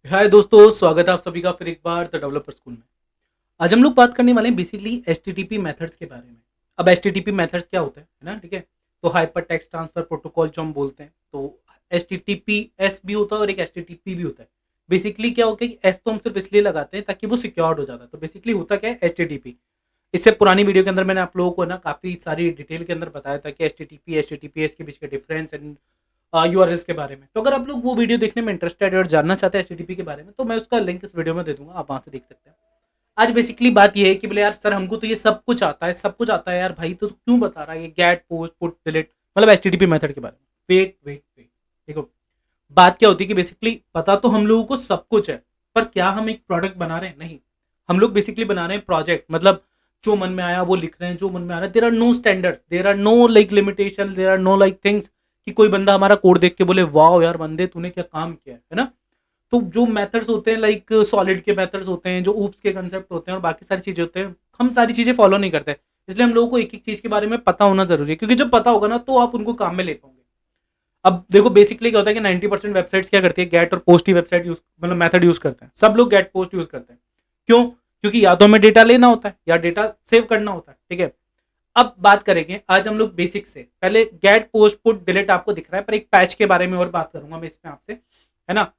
हाय दोस्तों, स्वागत है आप सभी का फिर एक बार द डेवलपर स्कूल में। आज हम लोग बात करने वाले हैं बेसिकली एचटीटीपी मेथड्स के बारे में। अब एचटीटीपी मेथड्स क्या होता है ना, ठीक है। तो हाइपर टेक्स्ट ट्रांसफर प्रोटोकॉल जो हम बोलते हैं, तो एचटीटीपी एस भी होता है और एक एचटीटीपी भी होता है। बेसिकली क्या होता है कि एस तो हम सिर्फ इसलिए लगाते हैं ताकि वो सिक्योर्ड हो जाता है। तो बेसिकली होता क्या है एचटीटीपी। इससे पुरानी वीडियो के अंदर मैंने आप लोगों को ना काफी सारी डिटेल के अंदर बताया था कि एचटीटीपीएस के बीच का डिफरेंस एंड यूआरएल्स के बारे में। तो अगर आप लोग वो वीडियो देखने में इंटरेस्टेड है और जानना चाहते हैं एचटीटीपी के बारे में, तो मैं उसका लिंक इस वीडियो में दे दूंगा, आप वहां से देख सकते हैं। आज बेसिकली बात ये है कि बोले यार सर, हमको तो ये सब कुछ आता है, सब कुछ आता है यार भाई, तो क्यों बता रहा है ये गेट पोस्ट पुट डिलीट, मतलब एचटीटीपी मेथड के बारे में। वेट वेट वेट, देखो बात क्या होती है कि बेसिकली पता तो हम लोगों को सब कुछ है, पर क्या हम एक प्रोडक्ट बना रहे हैं? नहीं। हम लोग बेसिकली बना रहे हैं प्रोजेक्ट, मतलब जो मन में आया वो लिख रहे हैं, जो मन में आ रहा है। There are no standards, there are no like limitation, there are no like things कि कोई बंदा हमारा कोड देख के बोले वाह यार बंदे तूने क्या काम किया है ना। तो जो मेथड्स होते हैं लाइक सॉलिड के मेथड्स होते हैं, जो ऊप्स के कंसेप्ट होते हैं और बाकी सारी चीजें होते हैं, हम सारी चीजें फॉलो नहीं करते। इसलिए हम लोगों को एक एक चीज के बारे में पता होना जरूरी है, क्योंकि जब पता होगा ना तो आप उनको काम में ले पाओगे। अब देखो बेसिकली क्या होता है कि 90% वेबसाइट्स क्या करती है, गेट और पोस्ट ही वेबसाइट यूज मतलब मेथड यूज करते हैं। सब लोग गेट पोस्ट यूज करते हैं। क्यों? क्योंकि या तो हमें डेटा लेना होता है या डेटा सेव करना होता है, ठीक है। अब बात करेंगे आज हम लोग बेसिक से। पहले गेट पोस्ट पुट डिलीट आपको दिख रहा है, पर एक पैच के बारे में और बात करूंगा मैं इसमें आपसे, है ना।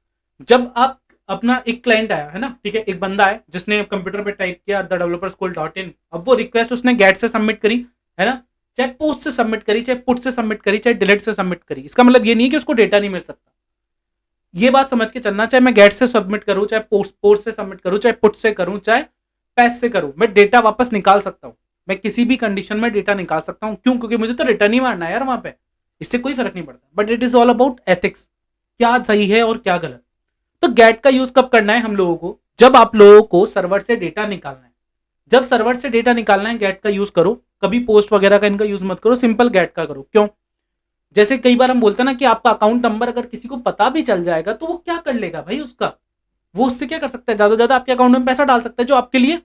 जब आप अपना एक क्लाइंट आया है ना, ठीक है, एक बंदा है जिसने कंप्यूटर पे टाइप किया the developer school dot in, अब वो रिक्वेस्ट उसने गेट से सबमिट करी, है ना। चाहे पोस्ट से सबमिट करी, चाहे पुट से सबमिट करी, चाहे डिलीट से सबमिट करी, इसका मतलब ये नहीं है कि उसको डेटा नहीं मिल सकता। ये बात समझ के चलना, चाहे मैं गेट से सबमिट करूं, चाहे पोस्ट पोस्ट से सबमिट करूं, चाहे पुट से करूं, चाहे पैस से करूं, मैं डेटा वापस निकाल सकता हूं। मैं किसी भी कंडीशन में डेटा निकाल सकता हूं। क्यों? क्योंकि मुझे तो रिटर्न ही मारना है यार वहां पे। इससे कोई फर्क नहीं पड़ता, but it is all about ethics, क्या सही है और क्या गलत। तो गेट का यूज कब करना है हम लोगों को? जब आप लोगों को सर्वर से डेटा निकालना है। जब सर्वर से डेटा निकालना है गेट का यूज करो। कभी पोस्ट वगैरह का इनका यूज मत करो, सिंपल गेट का करो। क्यों? जैसे कई बार हम बोलते हैं ना कि आपका अकाउंट नंबर अगर किसी को पता भी चल जाएगा तो वो क्या कर लेगा भाई उसका? वो उससे क्या कर सकता है? ज्यादा से ज्यादा आपके अकाउंट में पैसा डाल सकता है, जो आपके लिए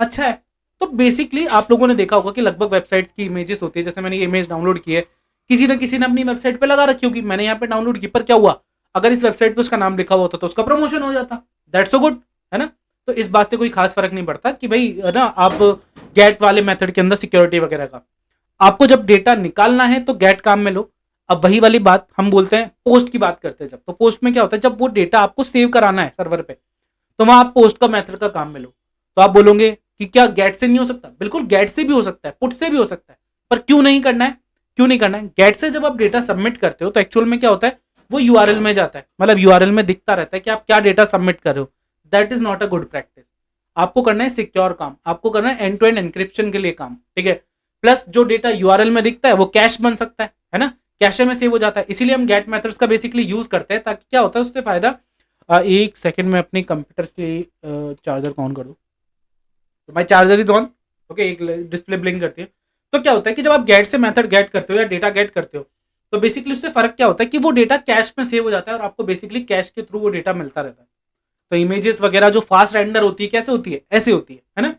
अच्छा है। तो बेसिकली आप लोगों ने देखा होगा कि लगभग वेबसाइट्स की इमेजेस होती है, जैसे मैंने ये इमेज डाउनलोड की है, किसी ना किसी ने अपनी वेबसाइट पे लगा रखी होगी, मैंने यहाँ पे डाउनलोड की, पर क्या हुआ? अगर इस वेबसाइट पे उसका नाम लिखा हुआ होता तो उसका प्रमोशन हो जाता। दैट्स सो गुड, है ना। तो इस बात से कोई खास फर्क नहीं पड़ता कि भाई, है ना, आप गेट वाले मेथड के अंदर सिक्योरिटी वगैरह का। आपको जब डेटा निकालना है तो गेट काम में लो। अब वही वाली बात हम बोलते हैं, पोस्ट की बात करते हैं जब, तो पोस्ट में क्या होता है, जब वो डेटा आपको सेव कराना है सर्वर पे, तो वहां आप पोस्ट का मेथड का काम में लो। तो आप बोलोगे कि क्या गेट से नहीं हो सकता? बिल्कुल गेट से भी हो सकता है, पुट से भी हो सकता है, पर क्यों नहीं करना है? क्यों नहीं करना है? गेट से जब आप डेटा सबमिट करते हो तो एक्चुअल में क्या होता है, वो यूआरएल में जाता है, मतलब यूआरएल में दिखता रहता है कि आप क्या डेटा सबमिट कर रहे हो। That is not a good practice. आपको करना है सिक्योर काम, आपको करना है एंड टू एंड एनक्रिप्शन के लिए काम, ठीक है। प्लस जो डेटा यूआरएल में दिखता है वो कैश बन सकता है ना, कैशे में सेव हो जाता है। इसीलिए हम गेट मेथड्स का बेसिकली यूज करते हैं, ताकि क्या होता है उससे फायदा। एक सेकंड में अपने कंप्यूटर के चार्जर को ऑन कर दूं, तो भाई चार्जर ही तो ऑन। ओके, एक डिस्प्ले ब्लिंक करती है। तो क्या होता है कि जब आप गेट से मेथड गेट करते हो या डेटा गेट करते हो, तो बेसिकली उससे फर्क क्या होता है कि वो डेटा कैश में सेव हो जाता है और आपको बेसिकली कैश के थ्रू वो डेटा मिलता रहता है। तो इमेजेस वगैरह जो फास्ट रेंडर होती है, कैसे होती है? ऐसे होती है ना।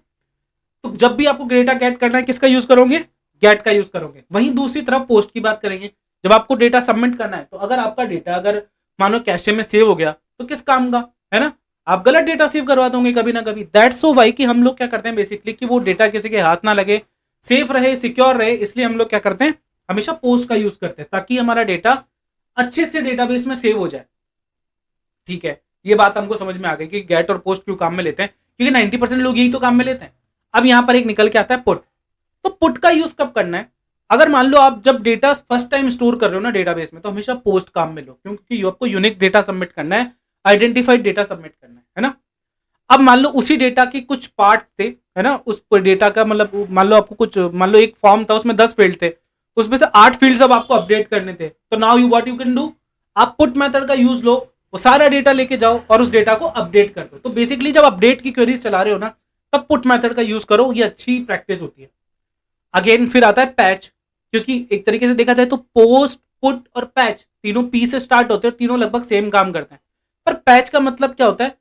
तो जब भी आपको डेटा गेट करना है, किसका यूज करोगे? गेट का यूज करोगे। वहीं दूसरी तरफ पोस्ट की बात करेंगे। जब आपको डेटा सबमिट करना है, तो अगर आपका डेटा अगर मानो कैशे में सेव हो गया, तो किस काम का, है ना। आप गलत डेटा सेव करवा दोगे कभी ना कभी। दैट्स सो वाई कि हम लोग क्या करते हैं बेसिकली कि वो डेटा किसी के हाथ ना लगे, सेफ रहे, सिक्योर रहे, इसलिए हम लोग क्या करते हैं, हमेशा पोस्ट का यूज करते हैं, ताकि हमारा डेटा अच्छे से डेटाबेस में सेव हो जाए। ठीक है, ये बात हमको समझ में आ गई कि गेट और पोस्ट क्यों काम में लेते हैं, क्योंकि 90% लोग यही तो काम में लेते हैं। अब यहां पर एक निकल के आता है पुट। तो पुट का यूज कब करना है? अगर मान लो आप जब डेटा फर्स्ट टाइम स्टोर कर रहे हो ना डेटाबेस में, तो हमेशा पोस्ट काम में लो, क्योंकि आपको यूनिक डेटा सबमिट करना है, आइडेंटिफाइड डेटा सबमिट करना है ना। अब मान लो उसी डेटा के कुछ पार्ट थे, है ना, उस डेटा का मतलब मान लो आपको कुछ, मान लो एक फॉर्म था उसमें 10 फील्ड थे, उसमें से 8 फील्ड अब आपको अपडेट करने थे। तो now you what you can do, आप पुट मेथड का यूज लो, वो सारा डेटा लेके जाओ और उस डेटा को अपडेट कर दो। तो बेसिकली जब अपडेट की क्वेरीज चला रहे हो ना, तब पुट मेथड का यूज करो, ये अच्छी प्रैक्टिस होती है। अगेन फिर आता है पैच, क्योंकि एक तरीके से देखा जाए तो पोस्ट पुट और पैच तीनों पी से स्टार्ट होते हैं और तीनों लगभग सेम काम करते हैं। पर पैच का मतलब क्या होता है?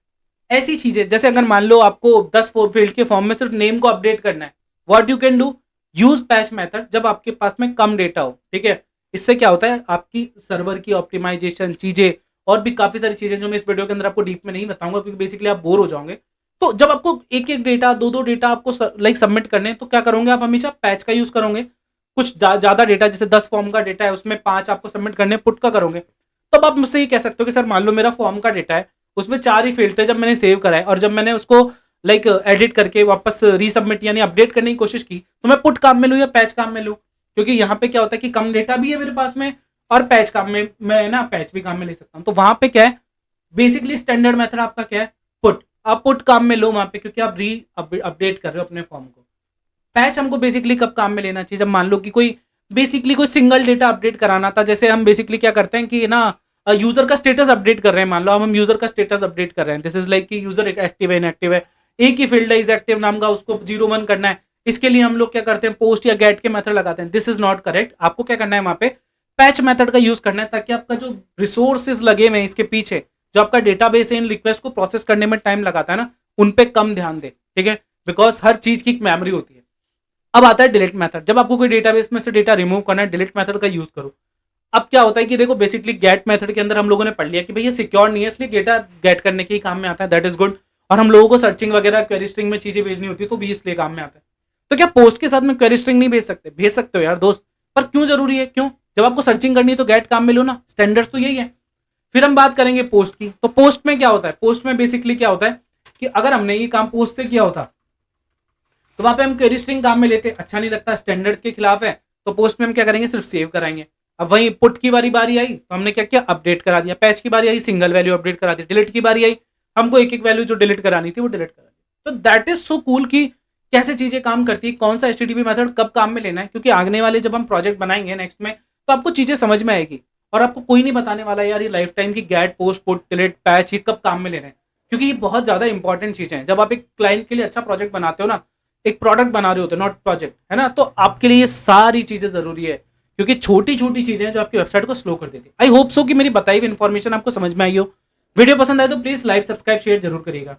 ऐसी चीजें जैसे अगर मान लो आपको 10 फील्ड के फॉर्म में सिर्फ नेम को अपडेट करना है, what you can do, use patch method जब आपके पास में कम डेटा हो, ठीक है। इससे क्या होता है, आपकी सर्वर की ऑप्टिमाइजेशन चीजें और भी काफ़ी सारी चीज़ें जो मैं इस वीडियो के अंदर आपको डीप में नहीं बताऊँगा, क्योंकि बेसिकली आप बोर हो जाओगे। तो जब आपको एक-एक डेटा, 2-2 डेटा आपको लाइक सबमिट करने हैं, तो क्या करोगे आप हमेशा पैच का यूज़ करोगे। कुछ ज़्यादा डेटा, जैसे 10 फॉर्म का डेटा है, उसमें 5 आपको सबमिट करने हैं, पुट का करोगे। तब आप मुझसे ये कह सकते हो कि सर मान लो मेरा फॉर्म का डेटा है, उसमें 4 ही फील्ड थे जब मैंने सेव करा है, और जब मैंने उसको लाइक एडिट करके वापस रीसबमिट यानी अपडेट करने की कोशिश की, तो मैं पुट काम में लूँ या पैच काम में लूँ? क्योंकि यहाँ पे क्या होता है कि कम डेटा भी है मेरे पास में, और पैच काम में मैं ना पैच भी काम में ले सकता हूँ। तो वहाँ पे क्या है, बेसिकली स्टैंडर्ड मेथड आपका क्या है, पुट। आप पुट काम में लो वहाँ पे, क्योंकि आप अपडेट कर रहे हो अपने फॉर्म को। पैच हमको बेसिकली कब काम में लेना चाहिए, जब मान लो कि कोई बेसिकली कोई सिंगल डेटा अपडेट कराना था। जैसे हम बेसिकली क्या करते हैं कि ना यूजर का स्टेटस अपडेट कर रहे हैं, मान लो हम यूजर का स्टेटस अपडेट कर रहे हैं, दिस इज लाइक कि यूजर एक्टिव है इनएक्टिव है, एक ही फील्ड है इज एक्टिव नाम का, उसको 0-1 करना है। इसके लिए हम लोग क्या करते हैं, पोस्ट या गेट के मेथड लगाते हैं। This is not correct. आपको क्या करना है, वहां पे पैच मेथड का यूज करना है, ताकि आपका जो रिसोर्सेज लगे हुए हैं इसके पीछे, जो आपका डेटाबेस है इन रिक्वेस्ट को प्रोसेस करने में टाइम लगाता है ना, उन पे कम ध्यान दे। ठीक है, बिकॉज हर चीज की एक मेमोरी होती है। अब आता है डिलीट मेथड। जब आपको कोई डेटाबेस में से डेटा रिमूव करना है, डिलीट मेथड का यूज करो। अब क्या होता है कि देखो बेसिकली गेट मेथड के अंदर हम लोगों ने पढ़ लिया कि भाई ये सिक्योर नहीं है, इसलिए डेटा गेट करने के ही काम में आता है, दैट इज गुड। और हम लोगों को सर्चिंग वगैरह क्वेरी स्ट्रिंग में चीजें भेजनी होती है, तो भी इसलिए काम में आता है। तो क्या पोस्ट के साथ में क्वेरी स्ट्रिंग नहीं भेज सकते? भेज सकते हो यार दोस्त, पर क्यों जरूरी है? क्यों? जब आपको सर्चिंग करनी है तो गेट काम में लो ना, स्टैंडर्ड्स तो यही है। फिर हम बात करेंगे पोस्ट की। तो पोस्ट में क्या होता है, पोस्ट में बेसिकली क्या होता है कि अगर हमने ये काम पोस्ट से किया होता, तो वहां पे हम क्वेरी स्ट्रिंग काम में लेते, अच्छा नहीं लगता, स्टैंडर्ड्स के खिलाफ है। तो पोस्ट में हम क्या करेंगे, सिर्फ सेव कराएंगे। अब वही पुट की बारी आई तो हमने क्या किया, अपडेट करा दिया। पैच की बारी आई, सिंगल वैल्यू अपडेट करा दी। डिलीट की बारी आई, हमको एक एक वैल्यू जो डिलीट करानी थी वो डिलीट करा दी। तो दैट इज सो कूल कि कैसे चीजें काम करती है, कौन सा एचटीटीपी मेथड कब काम में लेना है। क्योंकि आगने वाले जब हम प्रोजेक्ट बनाएंगे नेक्स्ट में, तो आपको चीजें समझ में आएगी, और आपको कोई नहीं बताने वाला यार ये लाइफ टाइम की get, post, put, delete, patch ये कब काम में ले रहे हैं। क्योंकि ये बहुत ज्यादा इंपॉर्टेंट चीजें हैं। जब आप एक क्लाइंट के लिए अच्छा प्रोजेक्ट बनाते हो ना, एक प्रोडक्ट बना रहे होते नॉट प्रोजेक्ट, है ना, तो आपके लिए ये सारी चीजें जरूरी है। क्योंकि छोटी छोटी चीजें हैं जो आपकी वेबसाइट को स्लो कर देती है। आई होप सो कि मेरी बताई हुई इन्फॉर्मेशन आपको समझ में आई हो। वीडियो पसंद आए तो प्लीज लाइक, सब्सक्राइब, शेयर जरूर करिएगा।